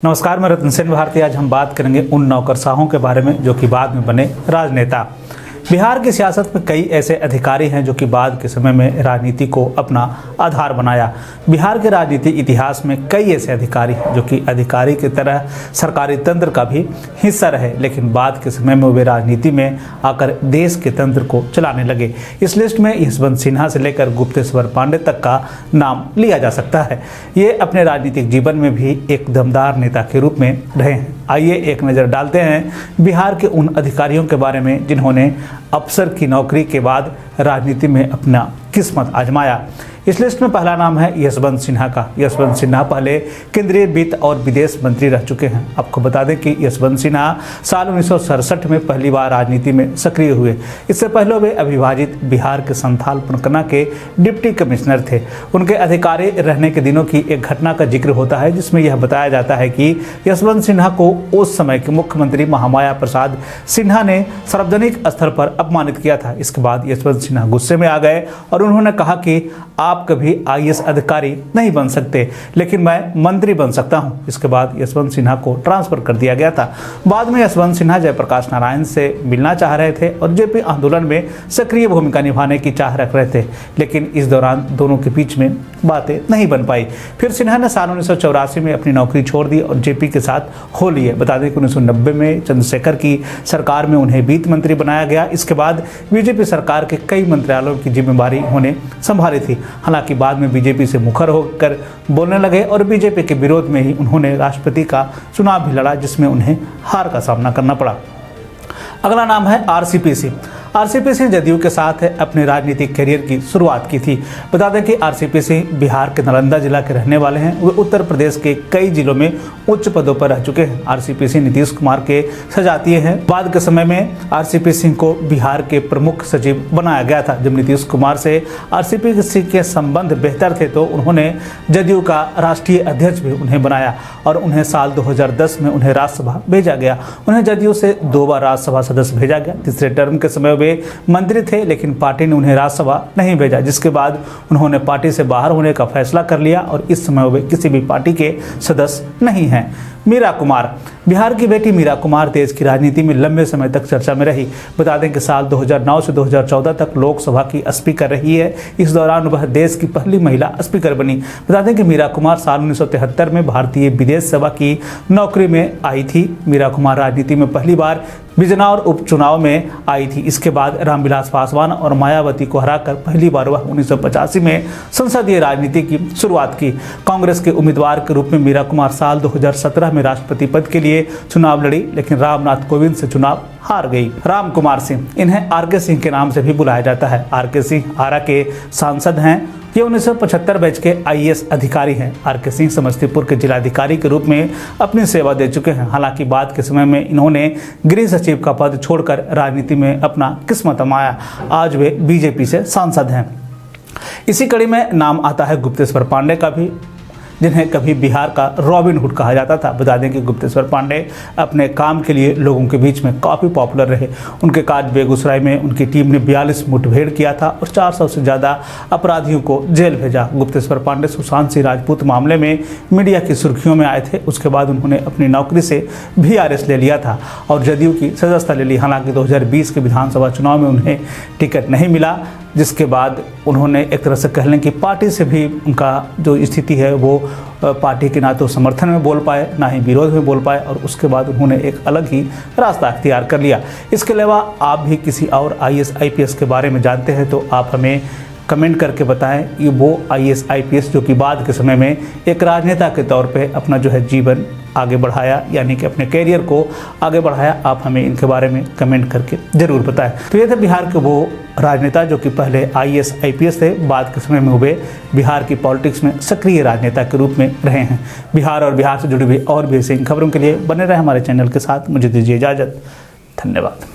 नमस्कार, मैं रतन सेन भारती। आज हम बात करेंगे उन नौकरशाहों के बारे में जो कि बाद में बने राजनेता। बिहार की सियासत में कई ऐसे अधिकारी हैं जो कि बाद के समय में राजनीति को अपना आधार बनाया। बिहार के राजनीतिक इतिहास में कई ऐसे अधिकारी हैं जो कि अधिकारी की तरह सरकारी तंत्र का भी हिस्सा रहे, लेकिन बाद के समय में वे राजनीति में आकर देश के तंत्र को चलाने लगे। इस लिस्ट में यशवंत सिन्हा से लेकर गुप्तेश्वर पांडे तक का नाम लिया जा सकता है। ये अपने राजनीतिक जीवन में भी एक दमदार नेता के रूप में रहे हैं। आइए एक नज़र डालते हैं बिहार के उन अधिकारियों के बारे में जिन्होंने अफसर की नौकरी के बाद राजनीति में अपना किस्मत आजमाया। इस लिस्ट में पहला नाम है यशवंत सिन्हा का। यशवंत सिन्हा पहले केंद्रीय वित्त और विदेश मंत्री रह चुके हैं। आपको बता दें कि यशवंत सिन्हा साल 1967 में पहली बार राजनीति में सक्रिय हुए। इससे पहले वे अविभाजित बिहार के संथाल परगना के डिप्टी कमिश्नर थे। उनके अधिकारी रहने के दिनों की एक घटना का जिक्र होता है जिसमें यह बताया जाता है कि यशवंत सिन्हा को उस समय के मुख्यमंत्री महामाया प्रसाद सिन्हा ने सार्वजनिक स्तर पर अपमानित किया था। इसके बाद यशवंत सिन्हा गुस्से में आ गए और उन्होंने कहा कि आप कभी आईएएस अधिकारी नहीं बन सकते, लेकिन मैं मंत्री बन सकता हूं। इसके बाद यशवंत सिन्हा को ट्रांसफर कर दिया गया था। बाद में यशवंत सिन्हा जयप्रकाश नारायण से मिलना चाह रहे थे और जेपी आंदोलन में सक्रिय भूमिका निभाने की चाह रख रहे थे, लेकिन इस दौरान दोनों के बीच में बातें नहीं बन पाई। फिर सिन्हा ने साल 1984 में अपनी नौकरी छोड़ दी और जेपी के साथ हो लिए। बता दें कि 1990 में चंद्रशेखर की सरकार में उन्हें वित्त मंत्री बनाया गया। इसके बाद बीजेपी सरकार के कई मंत्रालयों की जिम्मेदारी उन्होंने संभाली थी। हालांकि बाद में बीजेपी से मुखर होकर बोलने लगे और बीजेपी के विरोध में ही उन्होंने राष्ट्रपति का चुनाव भी लड़ा, जिसमें उन्हें हार का सामना करना पड़ा। अगला नाम है आरसीपी सिंह। आरसीपी सिंह जदयू के साथ अपने राजनीतिक करियर की शुरुआत की थी। बता दें कि आरसीपी सिंह बिहार के नालंदा जिला के रहने वाले हैं। वे उत्तर प्रदेश के कई जिलों में उच्च पदों पर रह चुके हैं। आरसीपी सिंह नीतीश कुमार के सजातीय हैं। बाद के समय में आरसीपी सिंह को बिहार के प्रमुख सचिव बनाया गया था। जब नीतीश कुमार से आरसीपी सिंह के संबंध बेहतर थे तो उन्होंने जदयू का राष्ट्रीय अध्यक्ष भी उन्हें बनाया और उन्हें साल 2010 में उन्हें राज्यसभा भेजा गया। उन्हें जदयू से 2 बार राज्यसभा सदस्य भेजा गया। तीसरे टर्म के समय वे मंत्री थे, लेकिन पार्टी ने उन्हें राज्यसभा नहीं भेजा, जिसके बाद उन्होंने पार्टी से बाहर होने का फैसला कर लिया और इस समय वे किसी भी पार्टी के सदस्य नहीं हैं। मीरा कुमार। बिहार की बेटी मीरा कुमार देश की राजनीति में लंबे समय तक चर्चा में रही। बता दें कि साल 2009 से 2014 तक लोकसभा की स्पीकर रही है। इस दौरान वह देश की पहली महिला स्पीकर बनी। बता दें कि मीरा कुमार साल 1973 में भारतीय विदेश सेवा की नौकरी में आई थी। मीरा कुमार राजनीति में पहली बार बिजनौर उपचुनाव में आई थी। इसके बाद रामविलास पासवान और मायावती को हराकर पहली बार वह 1985 में संसदीय राजनीति की शुरुआत की। कांग्रेस के उम्मीदवार के रूप में मीरा कुमार साल 2017 में राष्ट्रपति पद के लिए चुनाव लड़ी, लेकिन रामनाथ कोविंद से चुनाव हार गई। राम कुमार सिंह, इन्हें आरके सिंह के नाम से भी बुलाया जाता है। आरके सिंह आरा के सांसद हैं। ये 1975 बैच के आईएएस अधिकारी हैं। आरके सिंह समस्तीपुर के जिलाधिकारी के रूप में अपनी सेवा दे चुके हैं। हालांकि बाद के समय में इन्होंने गृह सचिव का पद छोड़कर राजनीति में अपना किस्मत आजमाया। आज वे बीजेपी से सांसद हैं। इसी कड़ी में नाम आता है गुप्तेश्वर पांडे का भी, जिन्हें कभी बिहार का रॉबिन हुड कहा जाता था। बता दें कि गुप्तेश्वर पांडे अपने काम के लिए लोगों के बीच में काफ़ी पॉपुलर रहे। उनके काज बेगूसराय में उनकी टीम ने 42 मुठभेड़ किया था और 400 से ज़्यादा अपराधियों को जेल भेजा। गुप्तेश्वर पांडे सुशांत सिंह राजपूत मामले में मीडिया की सुर्खियों में आए थे। उसके बाद उन्होंने अपनी नौकरी से VRS ले लिया था और जदयू की सदस्यता ले ली। हालांकि 2020 के विधानसभा चुनाव में उन्हें टिकट नहीं मिला, जिसके बाद उन्होंने एक तरह से कह लें कि पार्टी से भी उनका जो स्थिति है वो पार्टी के ना तो समर्थन में बोल पाए ना ही विरोध में बोल पाए और उसके बाद उन्होंने एक अलग ही रास्ता अख्तियार कर लिया। इसके अलावा आप भी किसी और IAS IPS के बारे में जानते हैं तो आप हमें कमेंट करके बताएं। ये वो IAS IPS जो कि बाद के समय में एक राजनेता के तौर पे अपना जो है जीवन आगे बढ़ाया, यानी कि अपने कैरियर को आगे बढ़ाया। आप हमें इनके बारे में कमेंट करके ज़रूर बताएं। तो ये थे बिहार के वो राजनेता जो कि पहले IAS IPS थे, बाद के समय में हुए बिहार की पॉलिटिक्स में सक्रिय राजनेता के रूप में रहे हैं। बिहार और बिहार से जुड़ी हुई और भी ऐसी खबरों के लिए बने रहे हमारे चैनल के साथ। मुझे दीजिए इजाज़त। धन्यवाद।